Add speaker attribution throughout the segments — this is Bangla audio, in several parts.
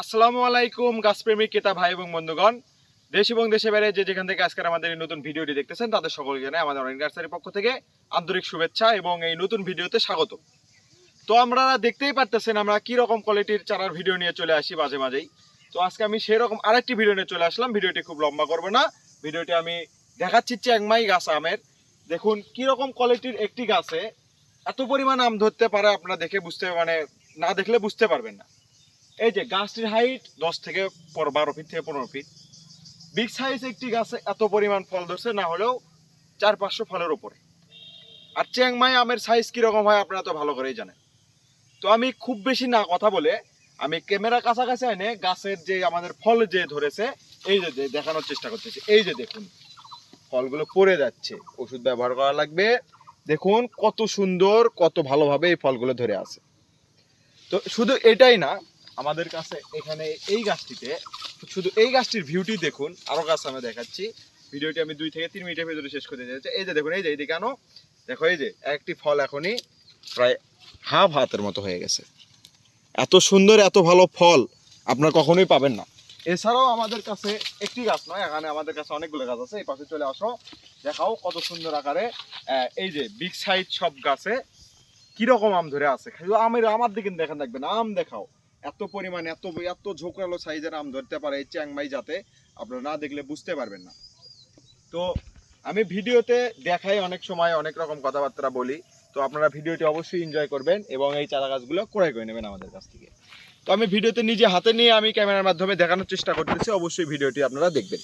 Speaker 1: আসসালামু আলাইকুম গাছপ্রেমিক ক্রেতা ভাই এবং বন্ধুগণ, দেশ এবং দেশে বাইরে যে যেখান থেকে আজকের আমাদের এই নতুন ভিডিওটি দেখতেছেন তাদের সকলকে জানাই আমাদের অনেক নার্সারির পক্ষ থেকে আন্তরিক শুভেচ্ছা এবং এই নতুন ভিডিওতে স্বাগত। তো আমরা দেখতেই পারতেছেন আমরা কি রকম কোয়ালিটির চারার ভিডিও নিয়ে চলে আসি মাঝে মাঝেই। তো আজকে আমি সেরকম আরেকটি ভিডিও নিয়ে চলে আসলাম। ভিডিওটি খুব লম্বা করব না, ভিডিওটি আমি দেখাচ্ছি চ্যাংমাই গাছ আমের। দেখুন কি রকম কোয়ালিটির একটি গাছে এত পরিমাণ আম ধরতে পারে, আপনারা দেখে বুঝতে না দেখলে বুঝতে পারবেন না। এই যে গাছটির হাইট 10 থেকে 12 ফিট থেকে 15 ফিট। বিগ সাইজ একটি গাছে এত পরিমাণ ফল ধরছে না হলেও 400-500 ফলের উপরে। আর চ্যাংমাই আমের সাইজ কিরকম হয় আপনারা তো ভালো করেই জানেন। তো আমি খুব বেশি না কথা বলে আমি ক্যামেরা কাছাকাছি এনে গাছের যে আমাদের ফল যে ধরেছে এই যে দেখানোর চেষ্টা করতেছি। এই যে দেখুন ফলগুলো পড়ে যাচ্ছে, ওষুধ ব্যবহার করা লাগবে। দেখুন কত সুন্দর, কত ভালোভাবে এই ফলগুলো ধরে আছে। তো শুধু এটাই না, আমাদের কাছে এখানে এই গাছটিতে শুধু এই গাছটির ভিউটি দেখুন। আরো গাছ আমি দেখাচ্ছি, ভিডিওটি আমি 2 থেকে 3 মিনিটের ভিতরে শেষ করতে যাচ্ছি। এই যে দেখুন, এই যে এইদিকে আনো, দেখো এই যে একটি ফল এখনই প্রায় হাফ হাতের মতো হয়ে গেছে। এত সুন্দর এত ভালো ফল আপনার কখনোই পাবেন না। এছাড়াও আমাদের কাছে একটি গাছ নয়, এখানে আমাদের কাছে অনেকগুলো গাছ আছে। এই পাশে চলে আসো, দেখাও কত সুন্দর আকারে এই যে বিগ সাইজ সব গাছে কিরকম আম ধরে আছে। আমার দিকে দেখেন, দেখবেন আম দেখাও এত পরিমাণ এত এত ঝোঁকরালো সাইজের আম ধরতে পারে এই চ্যাংমাই জাতে, আপনারা না দেখলে বুঝতে পারবেন না। তো আমি ভিডিওতে দেখাই অনেক সময় অনেক রকম কথাবার্তা বলি, তো আপনারা ভিডিওটি অবশ্যই এনজয় করবেন এবং এই চারা গাছগুলো ক্রয় করে নেবেন আমাদের কাছ থেকে। তো আমি ভিডিওতে নিজে হাতে নিয়ে আমি ক্যামেরার মাধ্যমে দেখানোর চেষ্টা করতেছি, অবশ্যই ভিডিওটি আপনারা দেখবেন।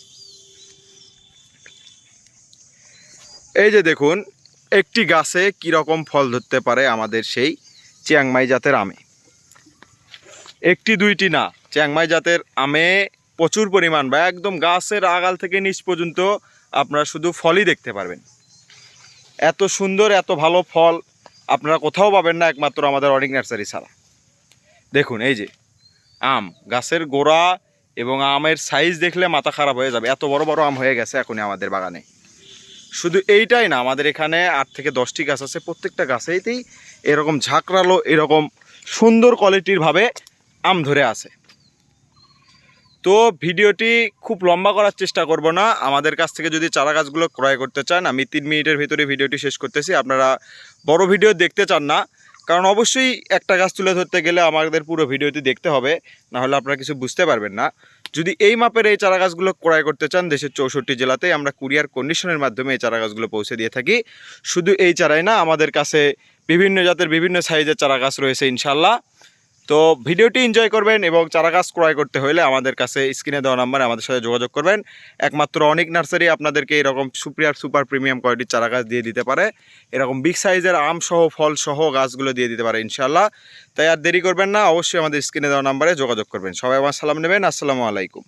Speaker 1: এই যে দেখুন একটি গাছে কিরকম ফল ধরতে পারে আমাদের সেই চ্যাংমাই জাতের আমে। একটি দুইটি না, চ্যাংমাই জাতের আমে প্রচুর পরিমাণ বা একদম গাছের আগাল থেকে নিচ পর্যন্ত আপনারা শুধু ফলই দেখতে পারবেন। এত সুন্দর এত ভালো ফল আপনারা কোথাও পাবেন না, একমাত্র আমাদের অনেক নার্সারি ছাড়া। দেখুন এই যে আম, গাছের গোড়া এবং আমের সাইজ দেখলে মাথা খারাপ হয়ে যাবে, এত বড় বড় আম হয়ে গেছে এখনই আমাদের বাগানে। শুধু এইটাই না, আমাদের এখানে 8 থেকে 10টি গাছ আছে, প্রত্যেকটা গাছেইতেই এরকম ঝাঁকড়ালো এরকম সুন্দর কোয়ালিটির ভাবে আম ধরে আছে। তো ভিডিওটি খুব লম্বা করার চেষ্টা করব না। আমাদের কাছ থেকে যদি চারা গাছগুলো ক্রয় করতে চান, আমি 3 মিনিটের ভিতরে ভিডিওটি শেষ করতেছি। আপনারা বড় ভিডিও দেখতে চান না, কারণ অবশ্যই একটা গাছ তুলে ধরতে গেলে আমাদের পুরো ভিডিওটি দেখতে হবে, না হলে আপনারা কিছু বুঝতে পারবেন না। যদি এই মাপের এই চারা গাছগুলো ক্রয় করতে চান, দেশের 64 জেলাতেই আমরা কুরিয়ার কন্ডিশনের মাধ্যমে এই চারা গাছগুলো পৌঁছে দিয়ে থাকি। শুধু এই চারাই না, আমাদের কাছে বিভিন্ন জাতের বিভিন্ন সাইজের চারা গাছ রয়েছে ইনশাল্লাহ। তো ভিডিওটি এনজয় করবেন এবং চারা গাছ ক্রয় করতে হলে আমাদের কাছে স্ক্রিনে দেওয়া নাম্বারে আমাদের সাথে যোগাযোগ করবেন। একমাত্র অনেক নার্সারি আপনাদেরকে এরকম সুপার প্রিমিয়াম কোয়ালিটির চারা গাছ দিয়ে দিতে পারে, এরকম বিগ সাইজের আম সহ ফল সহ গাছগুলো দিয়ে দিতে পারে ইনশাল্লাহ। তাই আর দেরি করবেন না, অবশ্যই আমাদের স্ক্রিনে দেওয়া নাম্বারে যোগাযোগ করবেন। সবাই আমার সালাম নেবেন। আসসালামু আলাইকুম।